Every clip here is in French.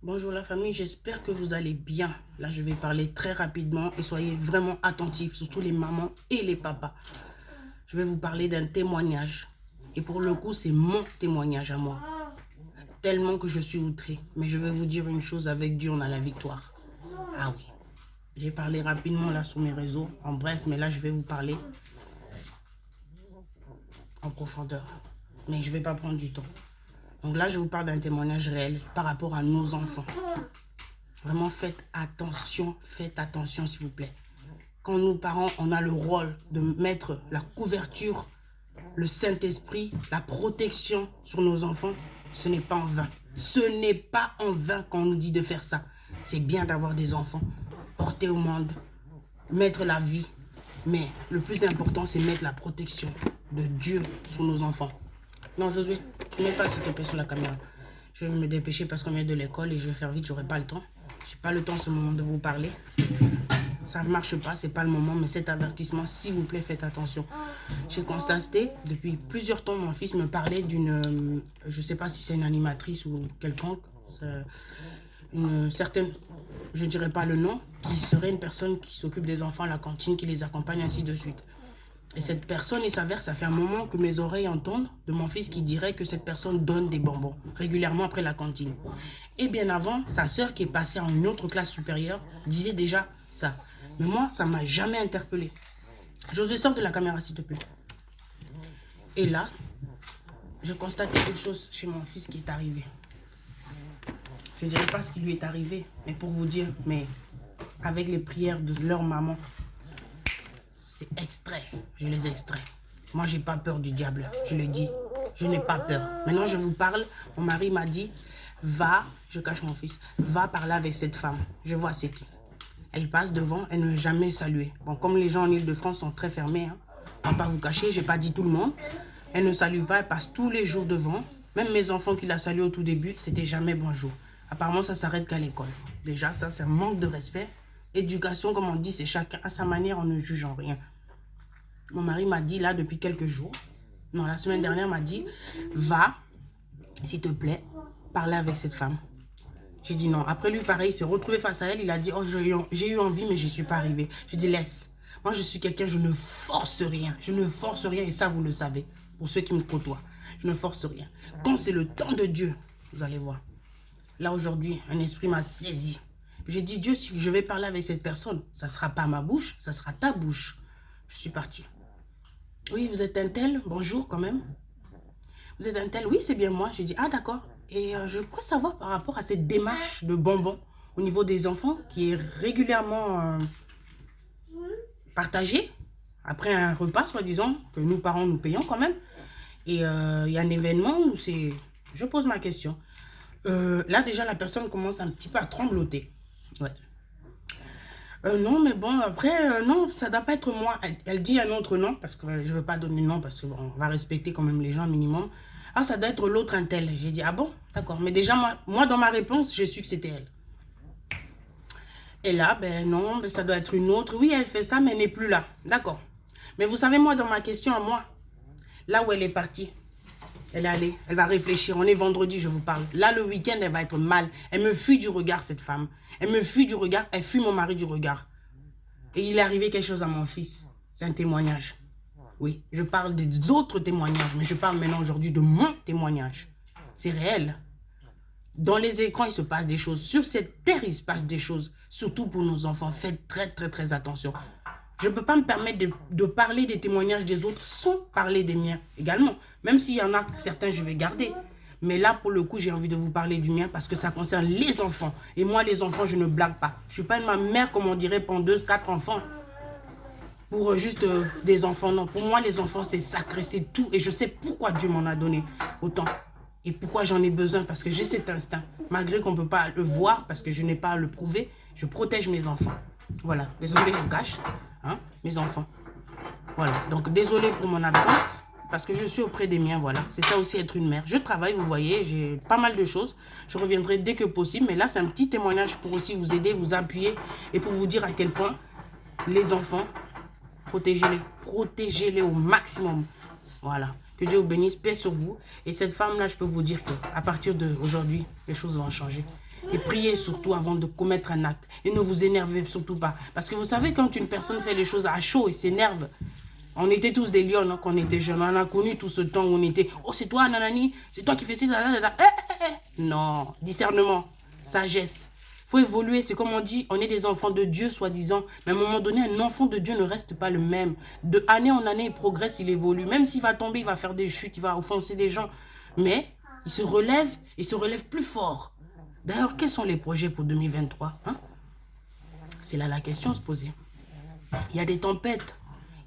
Bonjour la famille, j'espère que vous allez bien. Là, je vais parler très rapidement et soyez vraiment attentifs, surtout les mamans et les papas. Je vais vous parler d'un témoignage. Et pour le coup, c'est mon témoignage à moi. Tellement que je suis outrée. Mais je vais vous dire une chose, avec Dieu, on a la victoire. Ah oui. J'ai parlé rapidement là sur mes réseaux, en bref, mais là, je vais vous parler en profondeur. Mais je ne vais pas prendre du temps. Donc là, je vous parle d'un témoignage réel par rapport à nos enfants. Vraiment, faites attention s'il vous plaît. Quand nous, parents, on a le rôle de mettre la couverture, le Saint-Esprit, la protection sur nos enfants, ce n'est pas en vain. Ce n'est pas en vain qu'on nous dit de faire ça. C'est bien d'avoir des enfants, porter au monde, mettre la vie. Mais le plus important, c'est mettre la protection de Dieu sur nos enfants. Non, Josué, tu mets pas s'il te plaît sur la caméra. Je vais me dépêcher parce qu'on vient de l'école et je vais faire vite, j'aurai pas le temps. J'ai pas le temps en ce moment de vous parler. Ça ne marche pas, c'est pas le moment, mais cet avertissement, s'il vous plaît, faites attention. J'ai constaté, depuis plusieurs temps, mon fils me parlait d'une, je sais pas si c'est une animatrice ou quelconque, une certaine, je ne dirais pas le nom, qui serait une personne qui s'occupe des enfants à la cantine, qui les accompagne, ainsi de suite. Et cette personne, il s'avère, ça fait un moment que mes oreilles entendent de mon fils qui dirait que cette personne donne des bonbons régulièrement après la cantine. Et bien avant, sa sœur qui est passée en une autre classe supérieure disait déjà ça. Mais moi, ça ne m'a jamais interpellé. Josué, sors de la caméra s'il te plaît. Et là, je constate quelque chose chez mon fils qui est arrivé. Je ne dirais pas ce qui lui est arrivé, mais pour vous dire, mais avec les prières de leur maman, c'est extrait, je les extrais. Moi, j'ai pas peur du diable, je le dis. Je n'ai pas peur. Maintenant, je vous parle. Mon mari m'a dit, va, je cache mon fils, va parler avec cette femme. Je vois c'est qui. Elle passe devant, elle ne veut jamais saluer. Bon, comme les gens en Ile-de-France sont très fermés, hein, on ne va pas vous cacher, j'ai pas dit tout le monde. Elle ne salue pas, elle passe tous les jours devant. Même mes enfants qui la saluent au tout début, c'était jamais bonjour. Apparemment, ça s'arrête qu'à l'école. Déjà, ça, c'est un manque de respect. Éducation, comme on dit, c'est chacun à sa manière, on ne juge en rien. Mon mari m'a dit là depuis quelques jours, non, la semaine dernière m'a dit, va, s'il te plaît, parler avec cette femme. J'ai dit non. Après lui, pareil, il s'est retrouvé face à elle, il a dit, oh, j'ai eu envie, mais je ne suis pas arrivée. J'ai dit, laisse. Moi, je suis quelqu'un, je ne force rien. Je ne force rien et ça, vous le savez, pour ceux qui me côtoient. Je ne force rien. Quand c'est le temps de Dieu, vous allez voir. Là, aujourd'hui, un esprit m'a saisi. J'ai dit, Dieu, si je vais parler avec cette personne, ça ne sera pas ma bouche, ça sera ta bouche. Je suis partie. Oui, vous êtes un tel, bonjour quand même. Vous êtes un tel, oui, c'est bien moi. J'ai dit, ah d'accord. Et je pourrais savoir par rapport à cette démarche de bonbons au niveau des enfants qui est régulièrement partagée après un repas, soi-disant, que nous parents nous payons quand même. Et il y a un événement où c'est... Je pose ma question. Là, déjà, la personne commence un petit peu à trembloter. Ouais. Non, mais bon, après, non, ça ne doit pas être moi. Elle dit un autre nom, parce que je ne veux pas donner de nom, parce qu'on va respecter quand même les gens minimum. Ah, ça doit être l'autre un tel. J'ai dit, ah bon, d'accord. Mais déjà, moi, dans ma réponse, j'ai su que c'était elle. Et là, ben non, ben, ça doit être une autre. Oui, elle fait ça, mais elle n'est plus là. D'accord. Mais vous savez, moi, dans ma question à moi, là où elle est partie, elle est allée, elle va réfléchir. On est vendredi, je vous parle. Là, le week-end, elle va être mal. Elle me fuit du regard, cette femme. Elle me fuit du regard. Elle fuit mon mari du regard. Et il est arrivé quelque chose à mon fils. C'est un témoignage. Oui, je parle des autres témoignages, mais je parle maintenant aujourd'hui de mon témoignage. C'est réel. Dans les écrans, il se passe des choses. Sur cette terre, il se passe des choses. Surtout pour nos enfants. Faites très, très, très attention. Je ne peux pas me permettre de parler des témoignages des autres sans parler des miens également. Même s'il y en a certains, je vais garder. Mais là, pour le coup, j'ai envie de vous parler du mien parce que ça concerne les enfants. Et moi, les enfants, je ne blague pas. Je ne suis pas une mère, comme on dirait, pondeuse, 4 enfants. Pour juste des enfants, non. Pour moi, les enfants, c'est sacré, c'est tout. Et je sais pourquoi Dieu m'en a donné autant. Et pourquoi j'en ai besoin, parce que j'ai cet instinct. Malgré qu'on ne peut pas le voir, parce que je n'ai pas à le prouver, je protège mes enfants. Voilà. Désolé, je cache. Hein, mes enfants. Voilà. Donc, désolé pour mon absence. Parce que je suis auprès des miens, voilà. C'est ça aussi être une mère. Je travaille, vous voyez, j'ai pas mal de choses. Je reviendrai dès que possible. Mais là, c'est un petit témoignage pour aussi vous aider, vous appuyer. Et pour vous dire à quel point les enfants, protégez-les. Protégez-les au maximum. Voilà. Que Dieu vous bénisse, paix sur vous. Et cette femme-là, je peux vous dire qu'à partir d'aujourd'hui, les choses vont changer. Et priez surtout avant de commettre un acte. Et ne vous énervez surtout pas. Parce que vous savez, quand une personne fait les choses à chaud et s'énerve, on était tous des lions quand on était jeunes. On a connu tout ce temps où on était, oh c'est toi nanani, c'est toi qui fais ci, ça. Non, discernement, sagesse. Il faut évoluer, c'est comme on dit, on est des enfants de Dieu soi-disant. Mais à un moment donné, un enfant de Dieu ne reste pas le même. De année en année, il progresse, il évolue. Même s'il va tomber, il va faire des chutes, il va offenser des gens. Mais il se relève plus fort. D'ailleurs, quels sont les projets pour 2023 hein? C'est là la question à se poser. Il y a des tempêtes,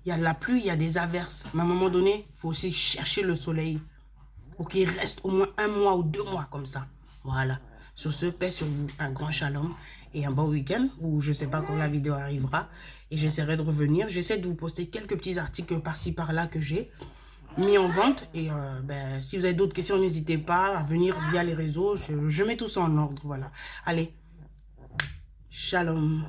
il y a de la pluie, il y a des averses. Mais à un moment donné, il faut aussi chercher le soleil pour qu'il reste au moins 1 mois ou 2 mois comme ça. Voilà. Sur ce, paix sur vous, un grand shalom et un bon week-end où je ne sais pas quand la vidéo arrivera. Et j'essaierai de revenir. J'essaie de vous poster quelques petits articles par-ci, par-là que j'ai mis en vente. Et si vous avez d'autres questions, n'hésitez pas à venir via les réseaux. Je mets tout ça en ordre. Voilà. Allez, shalom.